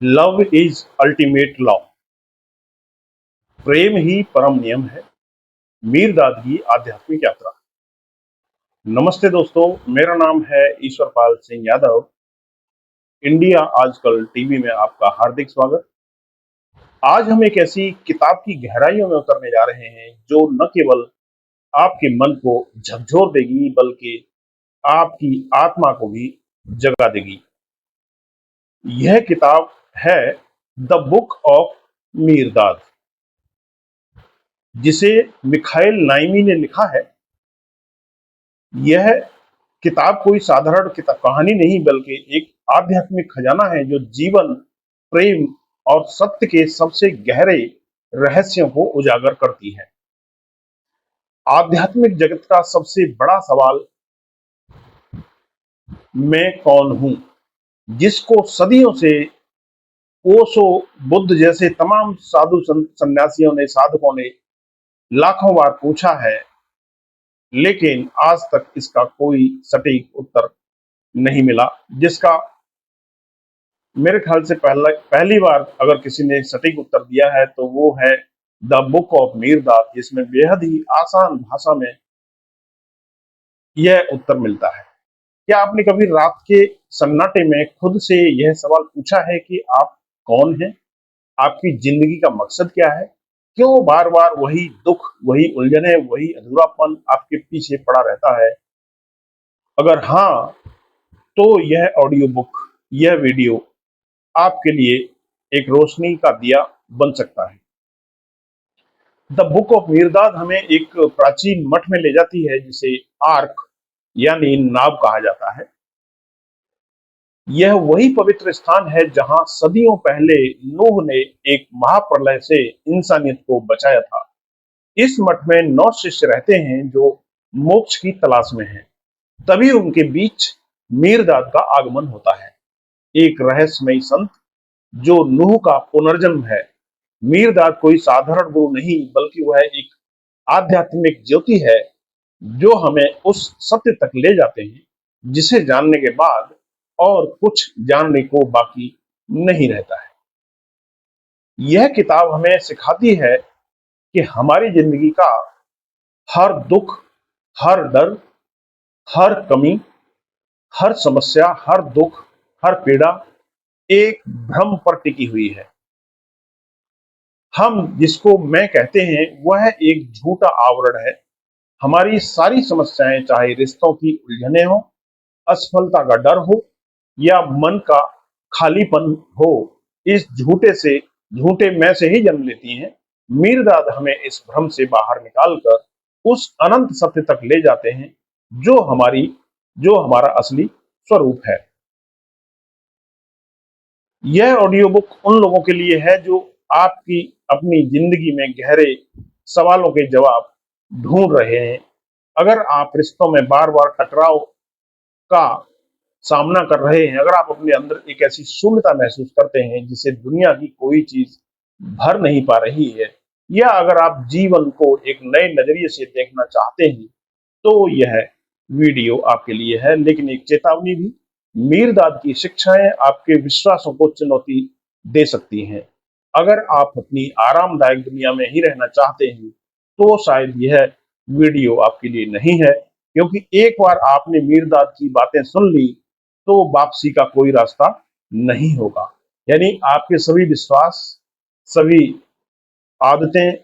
Love is ultimate law. प्रेम ही परम नियम है। मीरदाद की आध्यात्मिक यात्रा। नमस्ते दोस्तों, मेरा नाम है ईश्वरपाल सिंह यादव। इंडिया आजकल टीवी में आपका हार्दिक स्वागत। आज हम एक ऐसी किताब की गहराइयों में उतरने जा रहे हैं जो न केवल आपके मन को झकझोर देगी बल्कि आपकी आत्मा को भी जगा देगी। यह किताब है द बुक ऑफ मीरदाद, जिसे मिखाइल नाइमी ने लिखा है। यह किताब कोई साधारण किताब कहानी नहीं बल्कि एक आध्यात्मिक खजाना है जो जीवन, प्रेम और सत्य के सबसे गहरे रहस्यों को उजागर करती है। आध्यात्मिक जगत का सबसे बड़ा सवाल, मैं कौन हूं, जिसको सदियों से ओशो, बुद्ध जैसे तमाम साधु सन्यासियों ने, साधकों ने लाखों बार पूछा है, लेकिन आज तक इसका कोई सटीक उत्तर नहीं मिला। जिसका मेरे ख्याल से पहली बार अगर किसी ने सटीक उत्तर दिया है तो वो है द बुक ऑफ मीरदाद, जिसमें बेहद ही आसान भाषा में यह उत्तर मिलता है। क्या आपने कभी रात के सन्नाटे में खुद से यह सवाल पूछा है कि आप कौन हैं? आपकी जिंदगी का मकसद क्या है? क्यों बार बार वही दुख, वही उलझने, वही अधूरापन आपके पीछे पड़ा रहता है? अगर हाँ, तो यह ऑडियो बुक, यह वीडियो आपके लिए एक रोशनी का दिया बन सकता है। द बुक ऑफ मीरदाद हमें एक प्राचीन मठ में ले जाती है जिसे आर्क यानी नाव कहा जाता है। यह वही पवित्र स्थान है जहां सदियों पहले नूह ने एक महाप्रलय से इंसानियत को बचाया था। इस मठ में 9 शिष्य रहते हैं जो मोक्ष की तलाश में हैं। तभी उनके बीच मीरदाद का आगमन होता है, एक रहस्यमयी संत जो नूह का पुनर्जन्म है। मीरदाद कोई साधारण गुरु नहीं बल्कि वह एक आध्यात्मिक ज्योति है जो हमें उस सत्य तक ले जाते हैं जिसे जानने के बाद और कुछ जानने को बाकी नहीं रहता है। यह किताब हमें सिखाती है कि हमारी जिंदगी का हर दुख, हर डर, हर कमी, हर समस्या, हर दुख, हर पीड़ा एक भ्रम पर टिकी हुई है। हम जिसको मैं कहते हैं वह एक झूठा आवरण है। हमारी सारी समस्याएं, चाहे रिश्तों की उलझने हो, असफलता का डर हो या मन का खालीपन हो, इस झूठे मैं से ही जन्म लेती हैं। मीरदाद हमें इस भ्रम से बाहर निकालकर उस अनंत सत्य तक ले जाते हैं जो हमारा असली स्वरूप है। यह ऑडियो बुक उन लोगों के लिए है जो आपकी अपनी जिंदगी में गहरे सवालों के जवाब ढूंढ रहे हैं। अगर आप रिश्तों में बार बार टकराव का सामना कर रहे हैं, अगर आप अपने अंदर एक ऐसी शून्यता महसूस करते हैं जिसे दुनिया की कोई चीज भर नहीं पा रही है, या अगर आप जीवन को एक नए नजरिए से देखना चाहते हैं, तो यह वीडियो आपके लिए है। लेकिन एक चेतावनी भी, मीरदाद की शिक्षाएं आपके विश्वासों को चुनौती दे सकती हैं। अगर आप अपनी आरामदायक दुनिया में ही रहना चाहते हैं तो शायद यह वीडियो आपके लिए नहीं है, क्योंकि एक बार आपने मीरदाद की बातें सुन ली तो वापसी का कोई रास्ता नहीं होगा। यानी आपके सभी विश्वास, सभी आदतें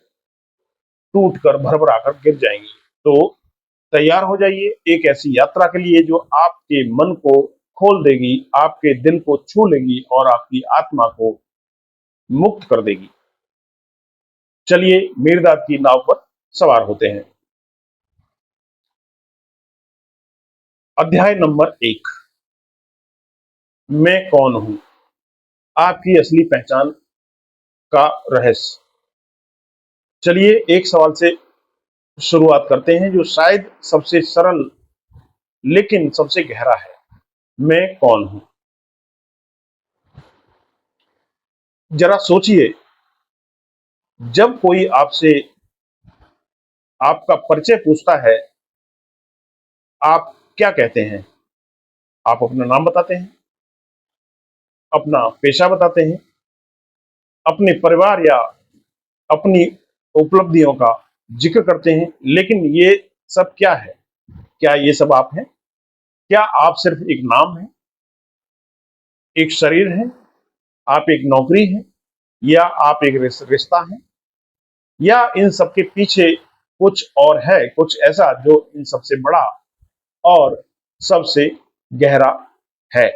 टूट कर भरभरा कर गिर जाएंगी। तो तैयार हो जाइए एक ऐसी यात्रा के लिए जो आपके मन को खोल देगी, आपके दिल को छू लेगी और आपकी आत्मा को मुक्त कर देगी। चलिए मीरदाद की नाव पर सवार होते हैं। अध्याय नंबर 1, मैं कौन हूं, आपकी असली पहचान का रहस्य। चलिए एक सवाल से शुरुआत करते हैं जो शायद सबसे सरल लेकिन सबसे गहरा है। मैं कौन हूं? जरा सोचिए, जब कोई आपसे आपका परिचय पूछता है, आप क्या कहते हैं? आप अपना नाम बताते हैं, अपना पेशा बताते हैं, अपने परिवार या अपनी उपलब्धियों का जिक्र करते हैं, लेकिन ये सब क्या है? क्या ये सब आप हैं? क्या आप सिर्फ एक नाम है, एक शरीर है, आप एक नौकरी है, या आप एक रिश्ता है, या इन सब के पीछे कुछ और है, कुछ ऐसा जो इन सबसे बड़ा और सबसे गहरा है?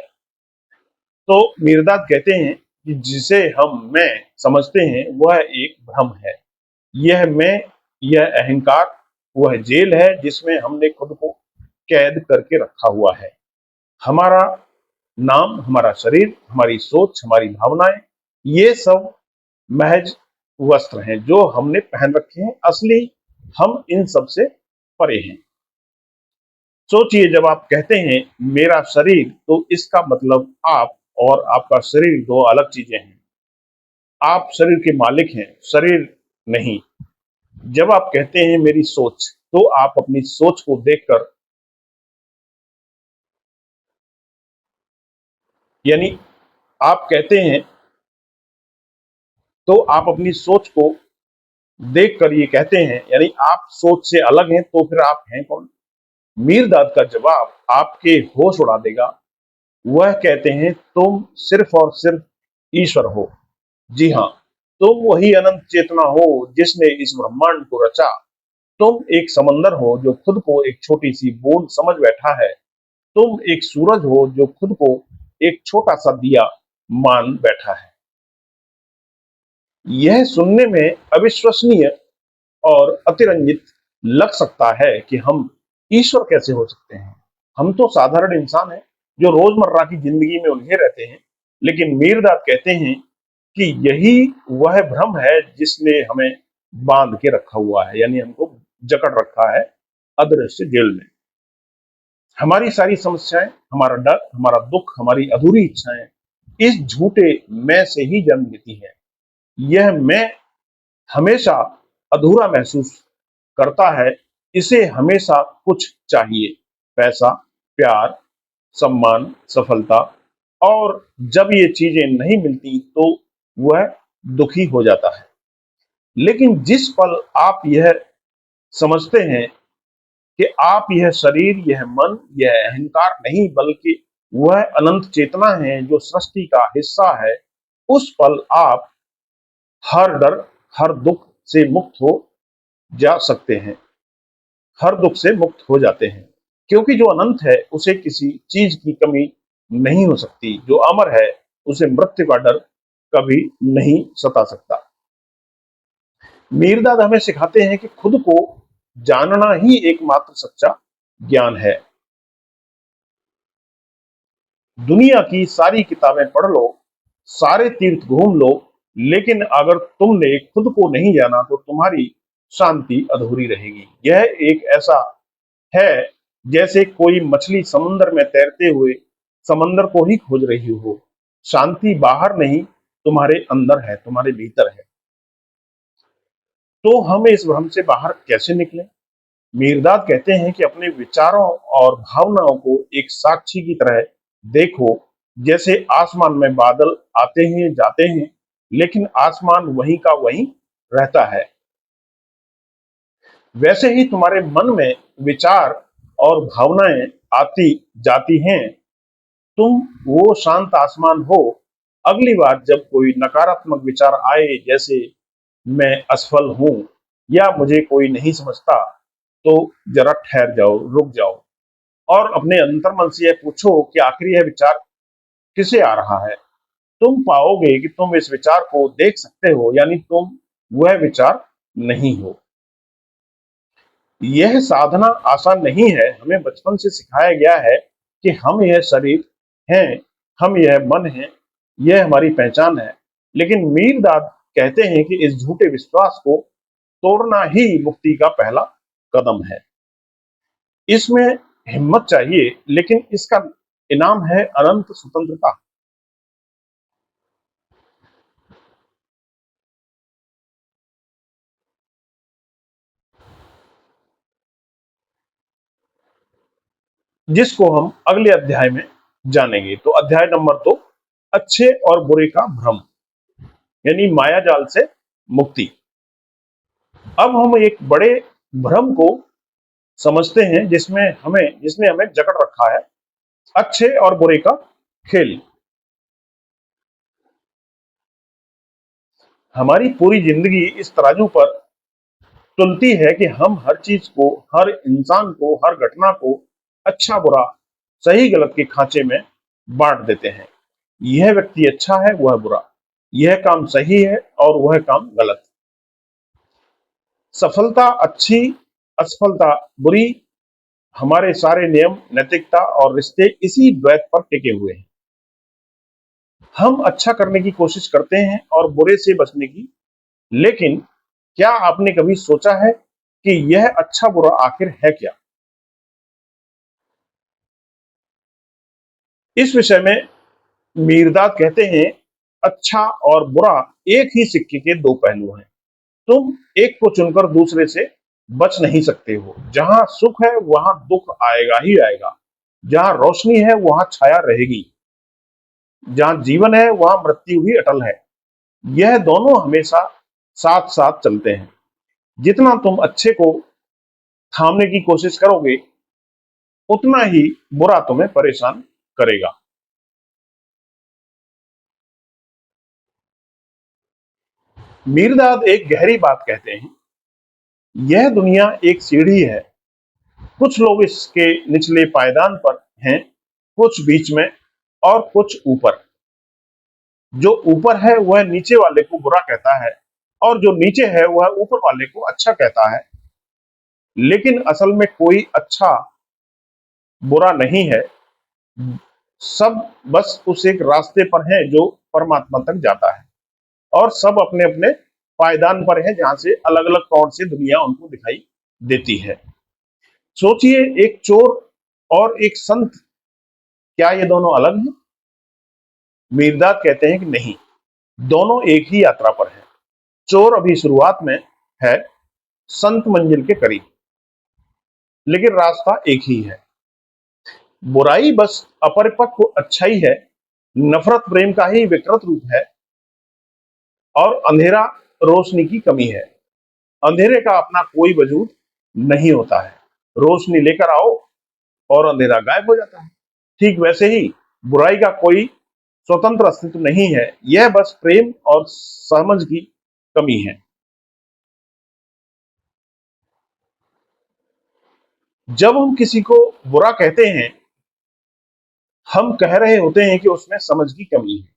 तो मीरदाद कहते हैं कि जिसे हम मैं समझते हैं वह एक भ्रम है। यह मैं, यह अहंकार, वह जेल है जिसमें हमने खुद को कैद करके रखा हुआ है। हमारा नाम, हमारा शरीर, हमारी सोच, हमारी भावनाएं, ये सब महज वस्त्र हैं जो हमने पहन रखे हैं। असली हम इन सब से परे हैं। सोचिए, जब आप कहते हैं मेरा शरीर, तो इसका मतलब आप और आपका शरीर दो अलग चीजें हैं। आप शरीर के मालिक हैं, शरीर नहीं। जब आप कहते हैं मेरी सोच, तो आप अपनी सोच को देखकर, यानी आप कहते हैं, तो आप अपनी सोच को देखकर ये कहते हैं, यानी आप सोच से अलग हैं, तो फिर आप हैं कौन? मीरदाद का जवाब आपके होश उड़ा देगा। वह कहते हैं तुम सिर्फ और सिर्फ ईश्वर हो। जी हाँ, तुम वही अनंत चेतना हो जिसने इस ब्रह्मांड को रचा। तुम एक समंदर हो जो खुद को एक छोटी सी बूंद समझ बैठा है। तुम एक सूरज हो जो खुद को एक छोटा सा दिया मान बैठा है। यह सुनने में अविश्वसनीय और अतिरंजित लग सकता है कि हम ईश्वर कैसे हो सकते हैं। हम तो साधारण इंसान हैं जो रोजमर्रा की जिंदगी में उलझे रहते हैं। लेकिन मीरदाद कहते हैं कि यही वह भ्रम है जिसने हमें बांध के रखा हुआ है, यानी हमको जकड़ रखा है अदृश्य जेल में। हमारी सारी समस्याएं, हमारा डर, हमारा दुख, हमारी अधूरी इच्छाएं इस झूठे मैं से ही जन्म लेती हैं। यह मैं हमेशा अधूरा महसूस करता है। इसे हमेशा कुछ चाहिए, पैसा, प्यार, सम्मान, सफलता, और जब ये चीजें नहीं मिलती तो वह दुखी हो जाता है। लेकिन जिस पल आप यह समझते हैं कि आप यह शरीर, यह मन, यह अहंकार नहीं बल्कि वह अनंत चेतना है जो सृष्टि का हिस्सा है, उस पल आप हर डर, हर दुख से मुक्त हो जा सकते हैं, हर दुख से मुक्त हो जाते हैं। क्योंकि जो अनंत है उसे किसी चीज की कमी नहीं हो सकती। जो अमर है उसे मृत्यु का डर कभी नहीं सता सकता। मीरदाद हमें सिखाते हैं कि खुद को जानना ही एकमात्र सच्चा ज्ञान है। दुनिया की सारी किताबें पढ़ लो, सारे तीर्थ घूम लो, लेकिन अगर तुमने खुद को नहीं जाना तो तुम्हारी शांति अधूरी रहेगी। यह एक ऐसा है जैसे कोई मछली समुद्र में तैरते हुए समंदर को ही खोज रही हो। शांति बाहर नहीं, तुम्हारे अंदर है, तुम्हारे भीतर है। तो हम इस भ्रम से बाहर कैसे निकलें? मीरदाद कहते हैं कि अपने विचारों और भावनाओं को एक साक्षी की तरह देखो। जैसे आसमान में बादल आते हैं जाते हैं, लेकिन आसमान वहीं का वहीं रहता है। वैसे ही तुम्हारे मन में विचार और भावनाएं आती जाती हैं। तुम वो शांत आसमान हो। अगली बार जब कोई नकारात्मक विचार आए, जैसे मैं असफल हूं या मुझे कोई नहीं समझता, तो जरा ठहर जाओ, रुक जाओ, और अपने अंतर्मन से यह पूछो कि आखिर यह विचार किसे आ रहा है। तुम पाओगे कि तुम इस विचार को देख सकते हो, यानी तुम वह विचार नहीं हो। यह साधना आसान नहीं है। हमें बचपन से सिखाया गया है कि हम यह शरीर हैं, हम यह मन हैं, यह हमारी पहचान है। लेकिन मीरदाद कहते हैं कि इस झूठे विश्वास को तोड़ना ही मुक्ति का पहला कदम है। इसमें हिम्मत चाहिए, लेकिन इसका इनाम है अनंत स्वतंत्रता। जिसको हम अगले अध्याय में जानेंगे। तो अध्याय नंबर 2, अच्छे और बुरे का भ्रम, यानी माया जाल से मुक्ति। अब हम एक बड़े भ्रम को समझते हैं जिसने हमें जकड़ रखा है, अच्छे और बुरे का खेल। हमारी पूरी जिंदगी इस तराजू पर तुलती है कि हम हर चीज को, हर इंसान को, हर घटना को अच्छा बुरा, सही गलत के खांचे में बांट देते हैं। यह व्यक्ति अच्छा है, वह बुरा, यह काम सही है और वह काम गलत, सफलता अच्छी, असफलता बुरी। हमारे सारे नियम, नैतिकता और रिश्ते इसी द्वैत पर टिके हुए हैं। हम अच्छा करने की कोशिश करते हैं और बुरे से बचने की, लेकिन क्या आपने कभी सोचा है कि यह अच्छा बुरा आखिर है क्या? इस विषय में मीरदाद कहते हैं, अच्छा और बुरा एक ही सिक्के के दो पहलू हैं। तुम एक को चुनकर दूसरे से बच नहीं सकते हो। जहां सुख है वहां दुख आएगा ही आएगा। जहां रोशनी है वहां छाया रहेगी। जहां जीवन है वहां मृत्यु भी अटल है। यह दोनों हमेशा साथ साथ चलते हैं। जितना तुम अच्छे को थामने की कोशिश करोगे, उतना ही बुरा तुम्हें परेशान करेगा। मीरदाद एक गहरी बात कहते हैं, यह दुनिया एक सीढ़ी है। कुछ लोग इसके निचले पायदान पर हैं, कुछ बीच में और कुछ ऊपर। जो ऊपर है वह नीचे वाले को बुरा कहता है और जो नीचे है वह ऊपर वाले को अच्छा कहता है। लेकिन असल में कोई अच्छा बुरा नहीं है। सब बस उस एक रास्ते पर हैं जो परमात्मा तक जाता है, और सब अपने अपने पायदान पर हैं जहां से अलग अलग तौर से दुनिया उनको दिखाई देती है। सोचिए, एक चोर और एक संत, क्या ये दोनों अलग हैं? मीरदाद कहते हैं कि नहीं, दोनों एक ही यात्रा पर हैं। चोर अभी शुरुआत में है, संत मंजिल के करीब, लेकिन रास्ता एक ही है। बुराई बस अपरिपक्व अच्छाई है, नफरत प्रेम का ही विकृत रूप है, और अंधेरा रोशनी की कमी है। अंधेरे का अपना कोई वजूद नहीं होता है। रोशनी लेकर आओ और अंधेरा गायब हो जाता है। ठीक वैसे ही बुराई का कोई स्वतंत्र अस्तित्व नहीं है, यह बस प्रेम और समझ की कमी है। जब हम किसी को बुरा कहते हैं, हम कह रहे होते हैं कि उसमें समझ की कमी है,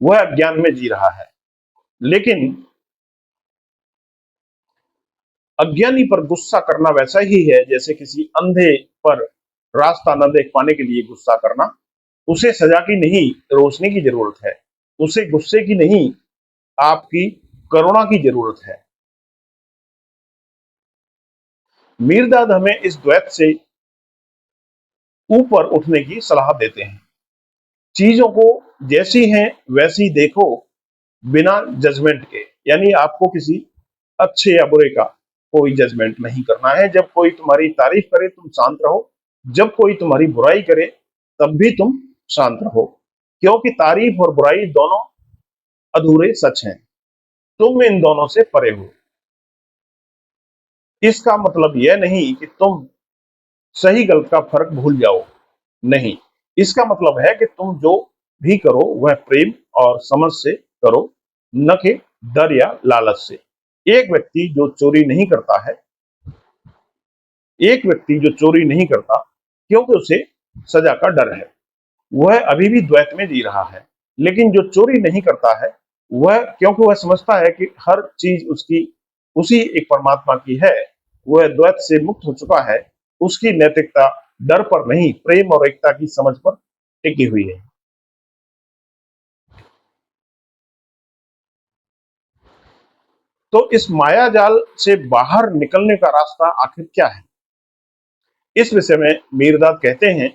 वह अज्ञान में जी रहा है। लेकिन अज्ञानी पर गुस्सा करना वैसा ही है जैसे किसी अंधे पर रास्ता न देख पाने के लिए गुस्सा करना। उसे सजा की नहीं, रोशनी की जरूरत है। उसे गुस्से की नहीं, आपकी करुणा की जरूरत है। मीरदाद हमें इस द्वैत से ऊपर उठने की सलाह देते हैं। चीजों को जैसी हैं वैसी देखो, बिना जजमेंट के। यानी आपको किसी अच्छे या बुरे का कोई जजमेंट नहीं करना है। जब कोई तुम्हारी तारीफ करे तुम शांत रहो, जब कोई तुम्हारी बुराई करे तब भी तुम शांत रहो, क्योंकि तारीफ और बुराई दोनों अधूरे सच हैं। तुम इन दोनों से परे हो। इसका मतलब यह नहीं कि तुम सही गलत का फर्क भूल जाओ, नहीं। इसका मतलब है कि तुम जो भी करो वह प्रेम और समझ से करो, न कि डर या लालच से। एक व्यक्ति जो चोरी नहीं करता है, एक व्यक्ति जो चोरी नहीं करता क्योंकि उसे सजा का डर है, वह अभी भी द्वैत में जी रहा है। लेकिन जो चोरी नहीं करता है, वह क्योंकि वह समझता है कि हर चीज उसकी उसी एक परमात्मा की है, वह द्वैत से मुक्त हो चुका है। उसकी नैतिकता डर पर नहीं, प्रेम और एकता की समझ पर टिकी हुई है। तो इस माया जाल से बाहर निकलने का रास्ता आखिर क्या है? इस विषय में मीरदाद कहते हैं,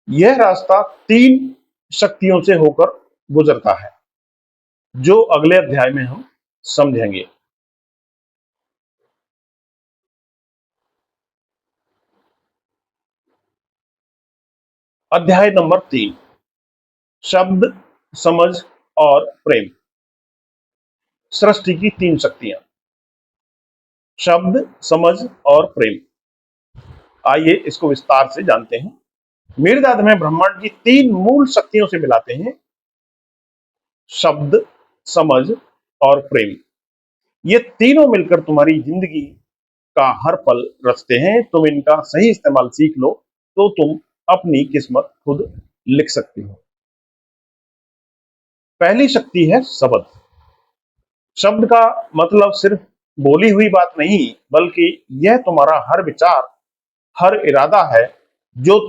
यह रास्ता तीन शक्तियों से होकर गुजरता है, जो अगले अध्याय में हम समझेंगे। अध्याय नंबर 3, शब्द, समझ और प्रेम। सृष्टि की तीन शक्तियां, शब्द, समझ और प्रेम। आइए इसको विस्तार से जानते हैं। मेरुदाद में ब्रह्मांड की तीन मूल शक्तियों से मिलाते हैं, शब्द, समझ और प्रेम। ये तीनों मिलकर तुम्हारी जिंदगी का हर पल रचते हैं। तुम इनका सही इस्तेमाल सीख लो तो तुम अपनी किस्मत खुद लिख सकती हो। पहली शक्ति है शब्द। शब्द का मतलब सिर्फ बोली हुई बात नहीं, बल्कि यह तुम्हारा हर विचार, हर इरादा है। जो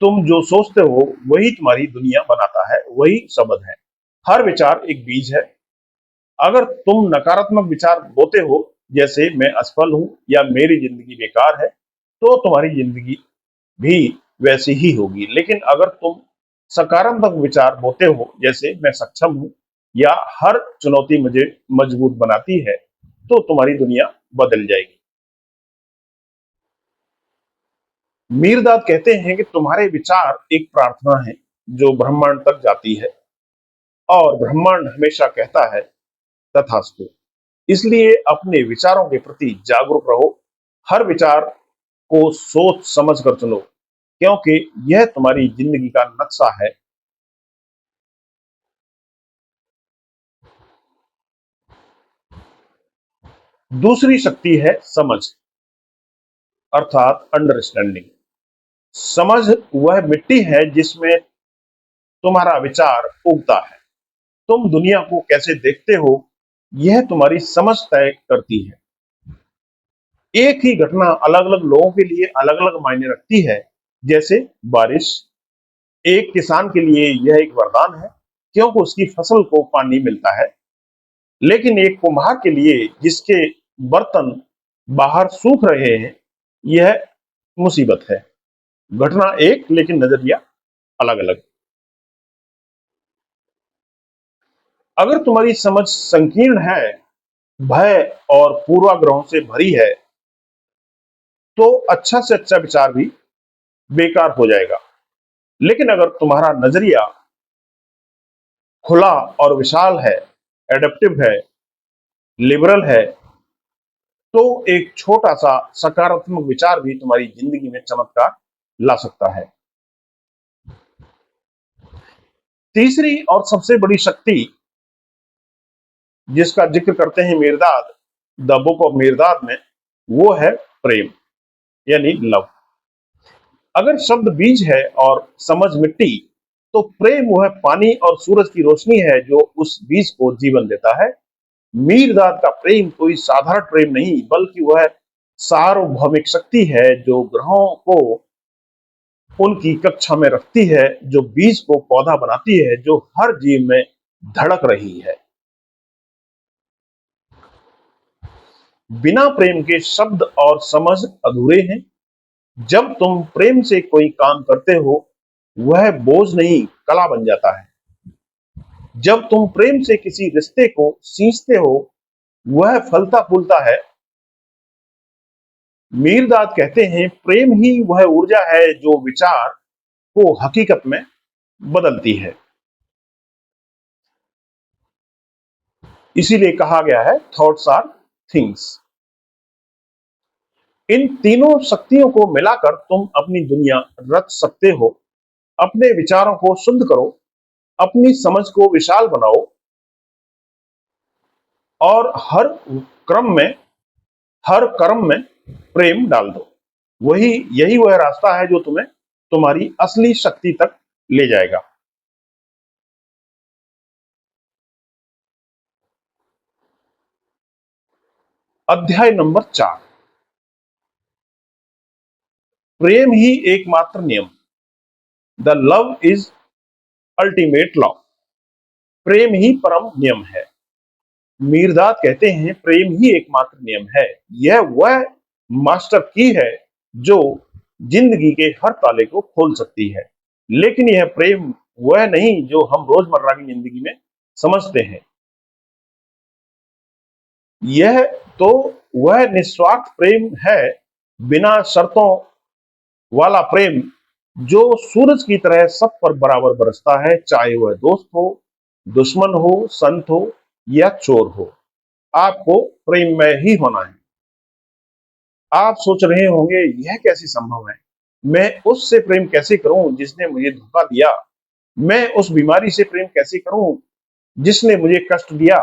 तुम जो सोचते हो वही तुम्हारी दुनिया बनाता है, वही शब्द है। हर विचार एक बीज है। अगर तुम नकारात्मक विचार बोते हो, जैसे मैं असफल हूं या मेरी जिंदगी बेकार है, तो तुम्हारी जिंदगी भी वैसी ही होगी। लेकिन अगर तुम सकारात्मक विचार बोते हो, जैसे मैं सक्षम हूं या हर चुनौती मुझे मजबूत बनाती है, तो तुम्हारी दुनिया बदल जाएगी। मीरदाद कहते हैं कि तुम्हारे विचार एक प्रार्थना है जो ब्रह्मांड तक जाती है, और ब्रह्मांड हमेशा कहता है तथास्तु। इसलिए अपने विचारों के प्रति जागरूक रहो। हर विचार को सोच समझ कर चुनो, क्योंकि यह तुम्हारी जिंदगी का नक्शा है। दूसरी शक्ति है समझ, अर्थात अंडरस्टैंडिंग। समझ वह मिट्टी है जिसमें तुम्हारा विचार उगता है। तुम दुनिया को कैसे देखते हो, यह तुम्हारी समझ तय करती है। एक ही घटना अलग अलग लोगों के लिए अलग अलग मायने रखती है। जैसे बारिश, एक किसान के लिए यह एक वरदान है, क्योंकि उसकी फसल को पानी मिलता है। लेकिन एक कुम्हार के लिए, जिसके बर्तन बाहर सूख रहे हैं, यह मुसीबत है। घटना एक, लेकिन नजरिया अलग अलग। अगर तुम्हारी समझ संकीर्ण है, भय और पूर्वाग्रहों से भरी है, तो अच्छा से अच्छा विचार भी बेकार हो जाएगा। लेकिन अगर तुम्हारा नजरिया खुला और विशाल है, एडेप्टिव है, लिबरल है, तो एक छोटा सा सकारात्मक विचार भी तुम्हारी जिंदगी में चमत्कार ला सकता है। तीसरी और सबसे बड़ी शक्ति जिसका जिक्र करते हैं मेरदाद, द बुक ऑफ मेरदाद में, वो है प्रेम, यानी लव। अगर शब्द बीज है और समझ मिट्टी, तो प्रेम वह पानी और सूरज की रोशनी है जो उस बीज को जीवन देता है। मीरदाद का प्रेम कोई साधारण प्रेम नहीं, बल्कि वह सार्वभौमिक शक्ति है जो ग्रहों को उनकी कक्षा में रखती है, जो बीज को पौधा बनाती है, जो हर जीव में धड़क रही है। बिना प्रेम के शब्द और समझ अधूरे हैं। जब तुम प्रेम से कोई काम करते हो, वह बोझ नहीं, कला बन जाता है। जब तुम प्रेम से किसी रिश्ते को सींचते हो, वह फलता फूलता है। मीरदाद कहते हैं, प्रेम ही वह ऊर्जा है जो विचार को हकीकत में बदलती है। इसीलिए कहा गया है, थॉट्स आर थिंग्स। इन तीनों शक्तियों को मिलाकर तुम अपनी दुनिया रच सकते हो। अपने विचारों को शुद्ध करो, अपनी समझ को विशाल बनाओ, और हर कर्म में प्रेम डाल दो। यही वह रास्ता है जो तुम्हें तुम्हारी असली शक्ति तक ले जाएगा। अध्याय नंबर 4, प्रेम ही एकमात्र नियम। The love is ultimate law. प्रेम ही परम नियम है। मीरदाद कहते हैं, प्रेम ही एकमात्र नियम है। यह वह मास्टर की है जो जिंदगी के हर ताले को खोल सकती है। लेकिन यह प्रेम वह नहीं जो हम रोजमर्रा की जिंदगी में समझते हैं। यह तो वह निस्वार्थ प्रेम है, बिना शर्तों वाला प्रेम, जो सूरज की तरह सब पर बराबर बरसता है, चाहे वह दोस्त हो, दुश्मन हो, संत हो या चोर हो। आपको प्रेम में ही होना है। आप सोच रहे होंगे यह कैसे संभव है? मैं उससे प्रेम कैसे करूं जिसने मुझे धोखा दिया? मैं उस बीमारी से प्रेम कैसे करूं जिसने मुझे कष्ट दिया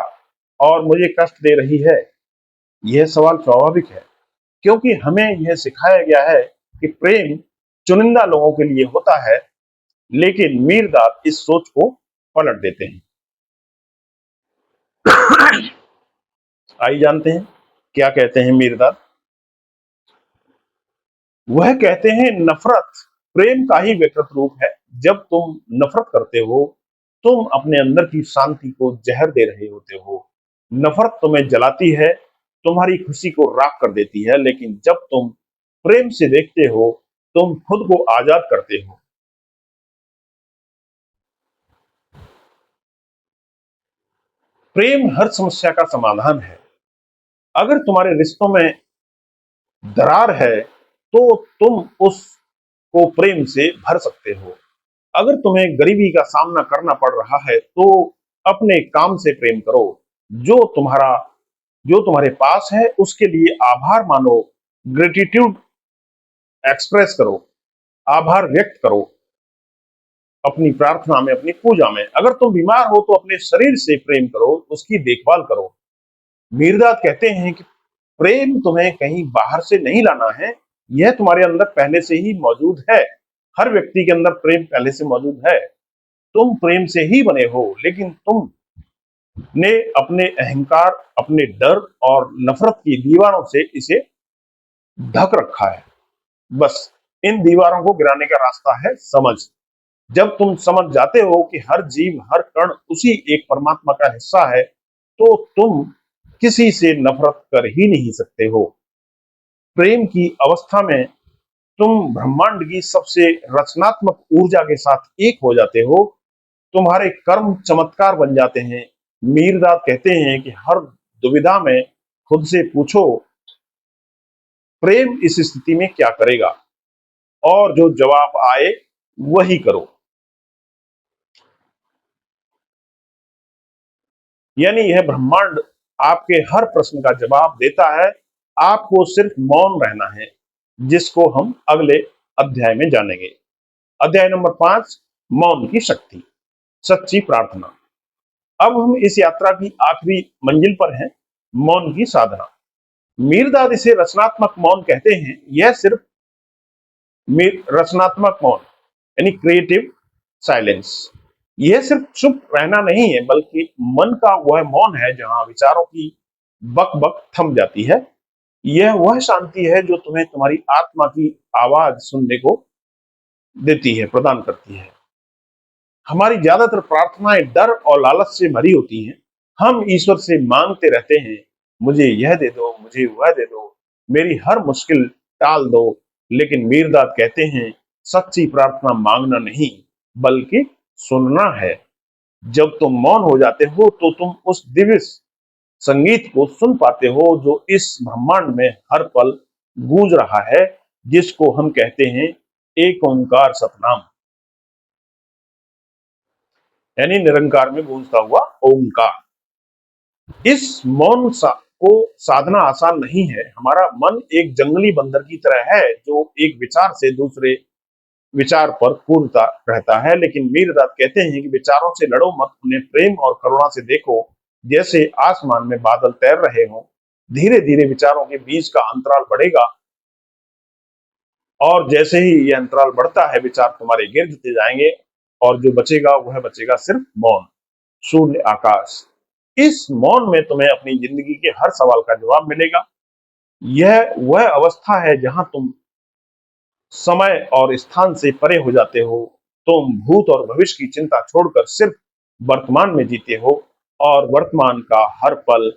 और मुझे कष्ट दे रही है? यह सवाल स्वाभाविक है, क्योंकि हमें यह सिखाया गया है कि प्रेम चुनिंदा लोगों के लिए होता है। लेकिन मीरदाद इस सोच को पलट देते हैं। आइए जानते हैं क्या कहते हैं मीरदाद। वह कहते हैं नफरत प्रेम का ही विकृत रूप है। जब तुम नफरत करते हो, तुम अपने अंदर की शांति को जहर दे रहे होते हो। नफरत तुम्हें जलाती है, तुम्हारी खुशी को राख कर देती है। लेकिन जब तुम प्रेम से देखते हो, तुम खुद को आजाद करते हो। प्रेम हर समस्या का समाधान है। अगर तुम्हारे रिश्तों में दरार है, तो तुम उसको प्रेम से भर सकते हो। अगर तुम्हें गरीबी का सामना करना पड़ रहा है, तो अपने काम से प्रेम करो। जो तुम्हारा जो तुम्हारे पास है उसके लिए आभार मानो, ग्रेटिट्यूड एक्सप्रेस करो, आभार व्यक्त करो अपनी प्रार्थना में, अपनी पूजा में। अगर तुम बीमार हो तो अपने शरीर से प्रेम करो, उसकी देखभाल करो। मीरदाद कहते हैं कि प्रेम तुम्हें कहीं बाहर से नहीं लाना है, यह तुम्हारे अंदर पहले से ही मौजूद है। हर व्यक्ति के अंदर प्रेम पहले से मौजूद है। तुम प्रेम से ही बने हो, लेकिन तुमने अपने अहंकार, अपने डर और नफरत की दीवारों से इसे ढक रखा है। बस इन दीवारों को गिराने का रास्ता है समझ। जब तुम समझ जाते हो कि हर जीव, हर कण उसी एक परमात्मा का हिस्सा है, तो तुम किसी से नफरत कर ही नहीं सकते हो। प्रेम की अवस्था में तुम ब्रह्मांड की सबसे रचनात्मक ऊर्जा के साथ एक हो जाते हो। तुम्हारे कर्म चमत्कार बन जाते हैं। मीरदाद कहते हैं कि हर दुविधा में खुद से पूछो, प्रेम इस स्थिति में क्या करेगा, और जो जवाब आए वही करो। यानी यह ब्रह्मांड आपके हर प्रश्न का जवाब देता है। आपको सिर्फ मौन रहना है, जिसको हम अगले अध्याय में जानेंगे। अध्याय नंबर 5, मौन की शक्ति, सच्ची प्रार्थना। अब हम इस यात्रा की आखिरी मंजिल पर हैं, मौन की साधना। मीरदाद इसे रचनात्मक मौन कहते हैं। यह सिर्फ रचनात्मक मौन यानी क्रिएटिव साइलेंस, यह सिर्फ चुप रहना नहीं है, बल्कि मन का वह मौन है जहां विचारों की बक बक थम जाती है। यह वह शांति है जो तुम्हें तुम्हारी आत्मा की आवाज सुनने को देती है, प्रदान करती है। हमारी ज्यादातर प्रार्थनाएं डर और लालच से भरी होती हैं। हम ईश्वर से मांगते रहते हैं, मुझे यह दे दो, मुझे वह दे दो, मेरी हर मुश्किल टाल दो। लेकिन मीरदाद कहते हैं, सच्ची प्रार्थना मांगना नहीं, बल्कि सुनना है। जब तुम मौन हो जाते हो, तो तुम उस दिव्य संगीत को सुन पाते हो जो इस ब्रह्मांड में हर पल गूंज रहा है, जिसको हम कहते हैं एक ओंकार सतनाम, यानी निरंकार में गूंजता हुआ ओंकार। इस को साधना आसान नहीं है। हमारा मन एक जंगली बंदर की तरह है, जो एक विचार से दूसरे विचार पर कूदता रहता है। लेकिन मीरदाद कहते हैं कि विचारों से लड़ो मत, उन्हें प्रेम और करुणा से देखो, जैसे आसमान में बादल तैर रहे हों। धीरे धीरे विचारों के बीच का अंतराल बढ़ेगा, और जैसे ही यह अंतराल बढ़ता है, विचार तुम्हारे गिरते जाएंगे, और जो बचेगा वह बचेगा सिर्फ मौन, शून्य आकाश। इस मौन में तुम्हें अपनी जिंदगी के हर सवाल का जवाब मिलेगा। यह वह अवस्था है जहां तुम समय और स्थान से परे हो जाते हो। तुम भूत और भविष्य की चिंता छोड़कर सिर्फ वर्तमान में जीते हो, और वर्तमान का हर पल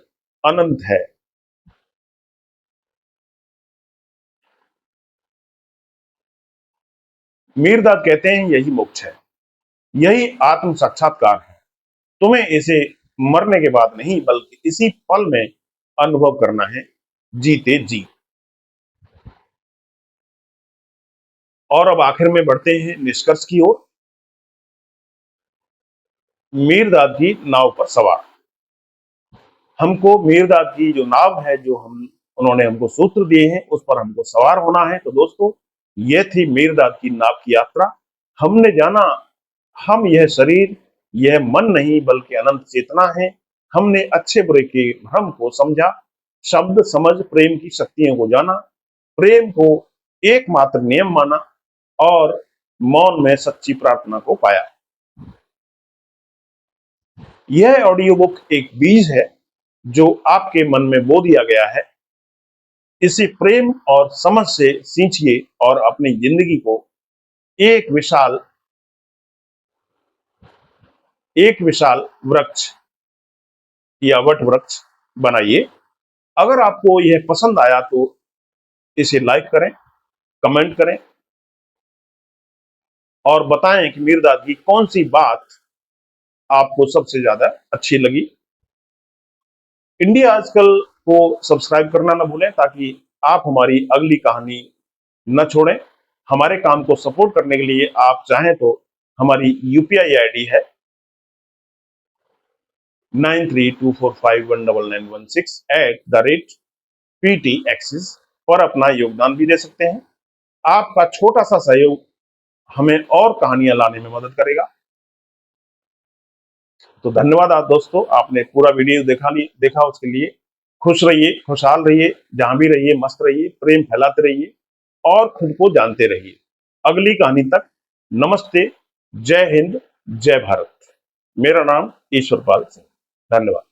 अनंत है। मीरदाद कहते हैं यही मोक्ष है, यही आत्म साक्षात्कार है। तुम्हें इसे मरने के बाद नहीं, बल्कि इसी पल में अनुभव करना है, जीते जी। और अब आखिर में बढ़ते हैं निष्कर्ष की ओर। मीरदाद की नाव पर सवार। हमको मीरदाद की जो नाव है, जो हम उन्होंने हमको सूत्र दिए हैं, उस पर हमको सवार होना है। तो दोस्तों, ये थी मीरदाद की नाव की यात्रा। हमने जाना हम यह शरीर, यह मन नहीं बल्कि अनंत चेतना है। हमने अच्छे बुरे के भ्रम को समझा, शब्द समझ प्रेम की शक्तियों को जाना, प्रेम को एकमात्र नियम माना और मौन में सच्ची प्रार्थना को पाया। यह ऑडियो बुक एक बीज है जो आपके मन में बो दिया गया है। इसी प्रेम और समझ से सींचिए और अपनी जिंदगी को एक विशाल वृक्ष या वट वृक्ष बनाइए। अगर आपको यह पसंद आया तो इसे लाइक करें, कमेंट करें और बताएं कि मीरदाद की कौन सी बात आपको सबसे ज्यादा अच्छी लगी। इंडिया आजकल को सब्सक्राइब करना ना भूलें, ताकि आप हमारी अगली कहानी न छोड़ें। हमारे काम को सपोर्ट करने के लिए आप चाहें तो हमारी यूपीआई आईडी है 9324519916 पर अपना योगदान भी दे सकते हैं। आपका छोटा सा सहयोग हमें और कहानियां लाने में मदद करेगा। तो धन्यवाद आप दोस्तों, आपने पूरा वीडियो देखा उसके लिए। खुश रहिए, खुशहाल रहिए, जहां भी रहिए मस्त रहिए, प्रेम फैलाते रहिए और खुद को जानते रहिए। अगली कहानी तक नमस्ते, जय हिंद, जय भारत। मेरा नाम ईश्वर पाल सिंह। धन्यवाद।